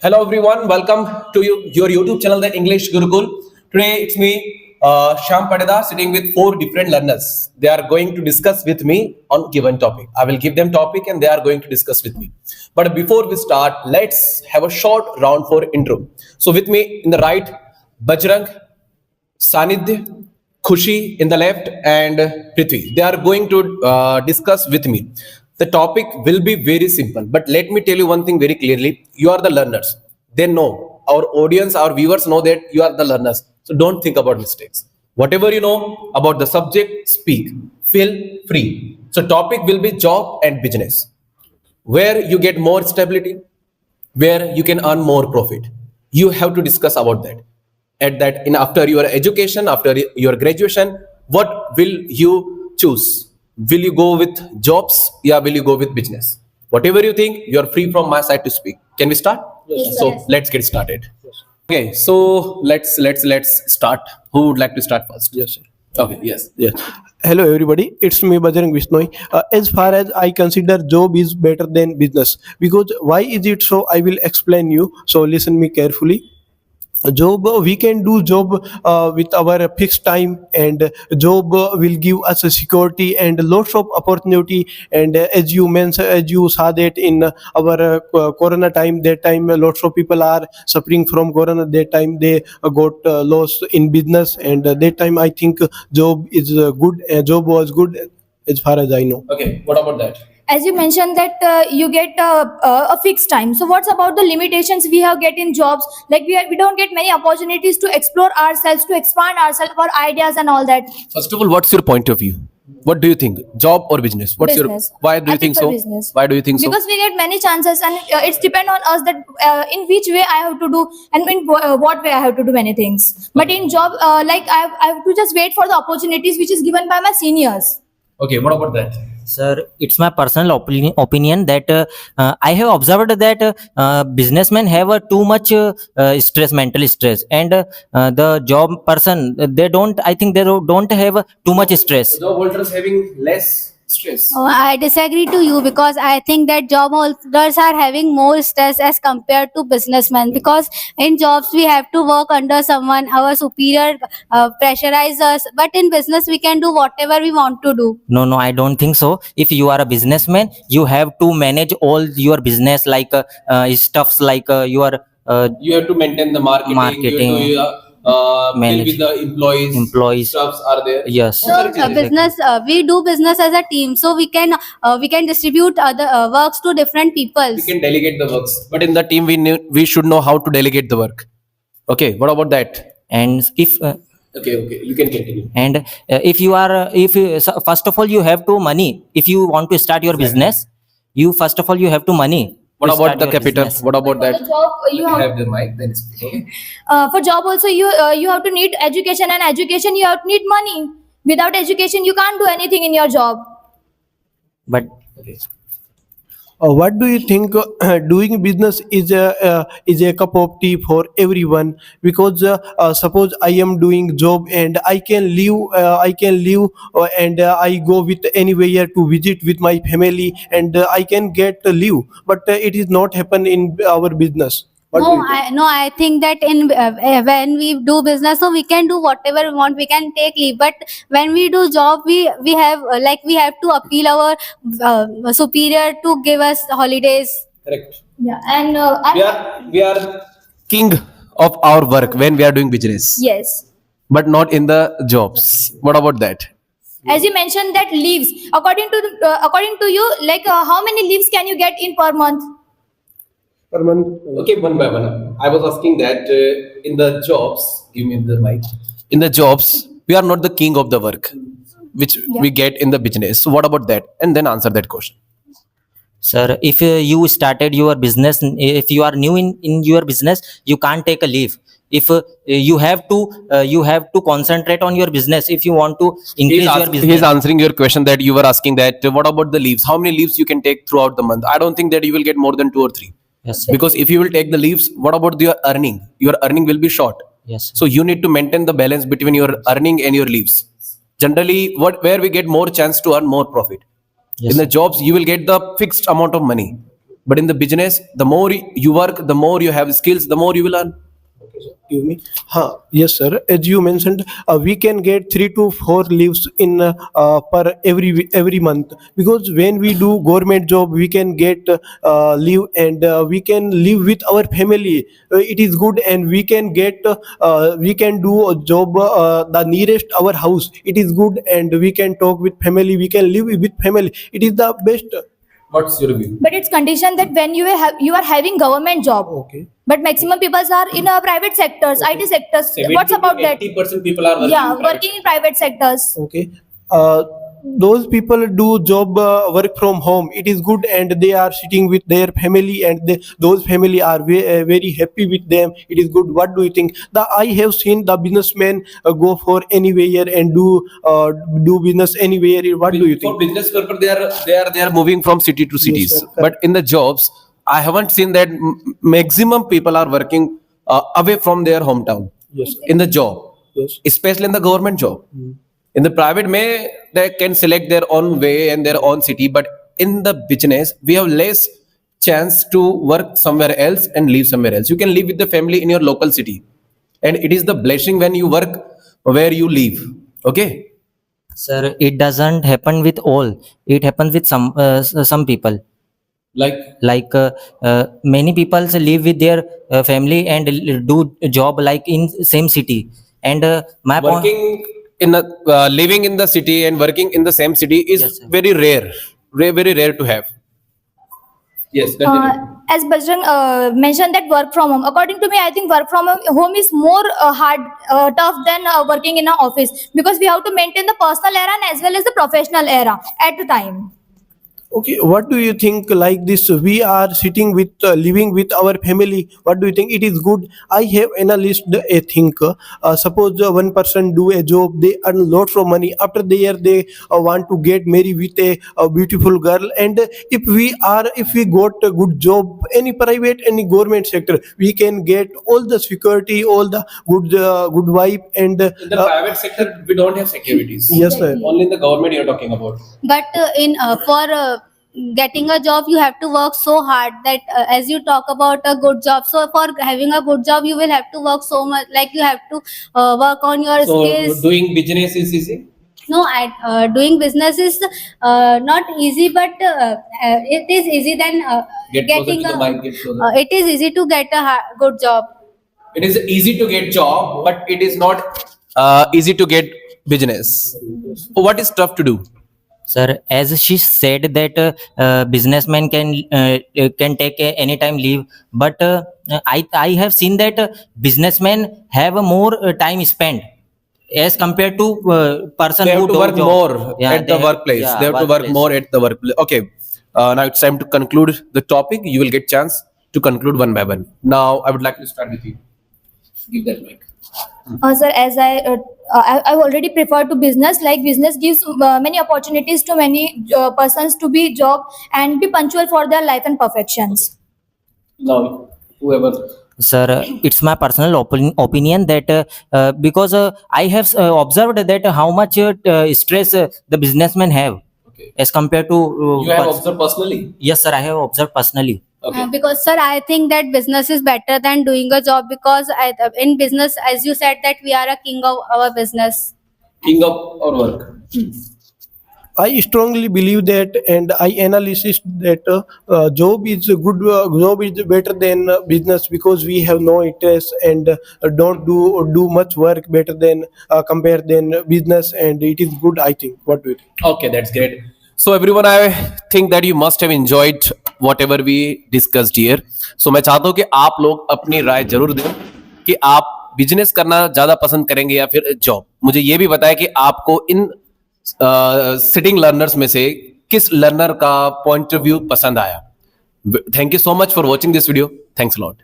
Hello everyone, welcome to your YouTube channel, The English Gurukul. Today it's me, Sham Padeda, sitting with four different learners. They are going to discuss with me on given topic. I will give them topic and they are going to discuss with me. But before we start, let's have a short round for intro. So with me in the right, Bajrang, Sanidhya, Khushi in the left, and Prithvi. They are going to discuss with me. The topic will be very simple, but let me tell you one thing very clearly. You are the learners. They know, our audience, our viewers know that you are the learners. So don't think about mistakes. Whatever you know about the subject, speak. Feel free. So topic will be job and business. Where you get more stability, where you can earn more profit. You have to discuss about that. At that, in after your education, after your graduation, what will you choose? Will you go with jobs? Yeah, will you go with business? Whatever you think, you are free from my side to speak. Can we start? Yes, So sir. let's get started. Okay, so let's start. Who would like to start first? Yes, sir. Okay, yes. Yes. Hello, everybody. It's me, Bajrang Vishnoi. As far as I consider, job is better than business. Because why is it so? I will explain you. So listen me carefully. Job, we can do job with our fixed time, and job will give us a security and lots of opportunity. And as you mentioned, as you saw that in our corona time, that time lots of people are suffering from corona. That time they got lost in business, and that time I think job is good. Job was good as far as I know. Okay, what about that? As you mentioned that you get a fixed time. So what's about the limitations we have get in jobs? Like we don't get many opportunities to explore ourselves, to expand ourselves, our ideas and all that. First of all, what's your point of view? What do you think? Job or business? What's Business. your? Why do I you think prefer so? business. Why do you think so? Because we get many chances, and it's depend on us that in which way I have to do and in what way I have to do many things. But in job, I have to just wait for the opportunities which is given by my seniors. Okay, what about that? Sir, it's my personal opinion that I have observed that businessmen have too much stress, mental stress, and the job person they don't. I think they don't have too much stress. Job holders having less stress. Oh, I disagree to you because I think that job holders are having more stress as compared to businessmen, because in jobs we have to work under someone, our superior pressurize us, but in business we can do whatever we want to do. No, I don't think so. If you are a businessman, you have to manage all your business like stuffs like your You have to maintain the marketing. Marketing, You have to deal manage with the employees. employees. Stuffs are there. Yes. So business we do business as a team, so we can distribute other works to different people. We can delegate the works, but in the team we should know how to delegate the work. Okay, what about that? And if Okay, you can continue. and if you are if you, so first of all you have to money if you want to start your business, you first of all you have to money. What to about start the your capital? business. What about For that? the job, you have the mic, then speak. Okay. for job also you have to need education, and education you have to need money. Without education you can't do anything in your job. But Okay. What do you think? Doing business is a cup of tea for everyone, because suppose I am doing job and I can leave and I go with anywhere to visit with my family, and I can get leave, but it is not happen in our business. What do No, you think? I think that in when we do business, so we can do whatever we want. We can take leave, but when we do job, we have we have to appeal our superior to give us holidays. Correct. Yeah, and We are king of our work when we are doing business, yes. but not in the jobs. What about that? As you mentioned that leaves, according to you, how many leaves can you get in per month? Per month, Okay, one by one. I was asking that in the jobs, give me the mic. In the jobs, we are not the king of the work, which we get in the business. So what about that? And then answer that question. sir, if you started your business, if you are new in your business, you can't take a leave. If you have to concentrate on your business if you want to increase your business. He's answering your question that you were asking that what about the leaves? How many leaves you can take throughout the month? I don't think that you will get more than 2 or 3. Yes, sir. Because if you will take the leaves, what about your earning? Your earning will be short. Yes. So you need to maintain the balance between your earning and your leaves. Generally, where we get more chance to earn more profit. Yes, In the jobs, you will get the fixed amount of money. But in the business, the more you work, the more you have skills, the more you will earn. Give me. Yes, sir. As you mentioned, we can get 3 to 4 leaves in per every month, because when we do government job, we can get leave, and we can live with our family. It is good, and we can get we can do a job the nearest our house. It is good, and we can talk with family. We can live with family. It is the best. What's your view? But it's condition that when you are having government job. Okay. But maximum people are in private sectors, IT sectors. What's about that? 80% people are working. Yeah, in private working in private sectors. Okay. Those people do job work from home. It is good, and they are sitting with their family, and those family are very happy with them. It is good. What do you think? I have seen the businessmen go for anywhere and do business anywhere. What do you For think? business purpose, they are moving from city to cities. sir. But in the jobs, I haven't seen that maximum people are working away from their hometown. Yes, sir. In the job, Yes. especially in the government job. In the private, they can select their own way and their own city. But in the business, we have less chance to work somewhere else and live somewhere else. You can live with the family in your local city, and it is the blessing when you work where you live. Okay. Sir, it doesn't happen with all. It happens with some people. Like Many people live with their family and do job like in same city. And my point. working in a living in the city and working in the same city is Yes, sir. very rare, very rare to have. Yes, As Bajrang mentioned that work from home. According to me, I think work from home is more tough than working in an office, because we have to maintain the personal era and as well as the professional era at the time. Okay, what do you think? Like this, we are sitting with living with our family. What do you think? It is good. I have analyzed a thing. Suppose one person do a job, they earn lots of money. After the year, they want to get married with a beautiful girl. And if we got a good job, any private, any government sector, we can get all the security, all the good vibe, and in the private sector, we don't have securities. yes, sir. Only in the government you're talking about. But for getting a job, you have to work so hard that as you talk about a good job, so for having a good job, you will have to work so much. Like you have to work on your So skills. doing business is easy. No, doing business is not easy, but it is easy than Get closer getting to the mic. Get closer. it is easy to get a good job. It is easy to get job, but it is not easy to get business. What is tough to do? Sir, as she said that businessman can take anytime leave, but I have seen that businessmen have a more time spent as compared to person They have who to don't work job. more Yeah, at the workplace. yeah, They have to work workplace. more at the workplace. Okay. Now it's time to conclude the topic. You will get chance to conclude one by one. Now I would like to start with you. Give that mic. Sir, as I already prefer to business. Like business gives many opportunities to many persons to be job and be punctual for their life and perfections. Now whoever. Sir, it's my personal opinion that because I have observed that how much stress the businessmen have Okay. as compared to. You have observed personally. Yes, sir, I have observed personally. Okay. Because sir, I think that business is better than doing a job, because in business, as you said, that we are a king of our business. King of our work. I strongly believe that, and I analysis that job is a good. Job is better than business, because we have no interest and don't do much work better than compare than business, and it is good. I think. What do you think? Okay, that's great. So everyone, I think that you must have enjoyed whatever we discussed here. So मैं चाहता हूँ कि आप लोग अपनी राय जरूर दें कि आप बिजनेस करना ज्यादा पसंद करेंगे या फिर जॉब. मुझे ये भी बताया कि आपको इन सिटिंग लर्नर्स में से किस लर्नर का पॉइंट ऑफ व्यू पसंद आया. Thank you so much for watching this video. Thanks a lot.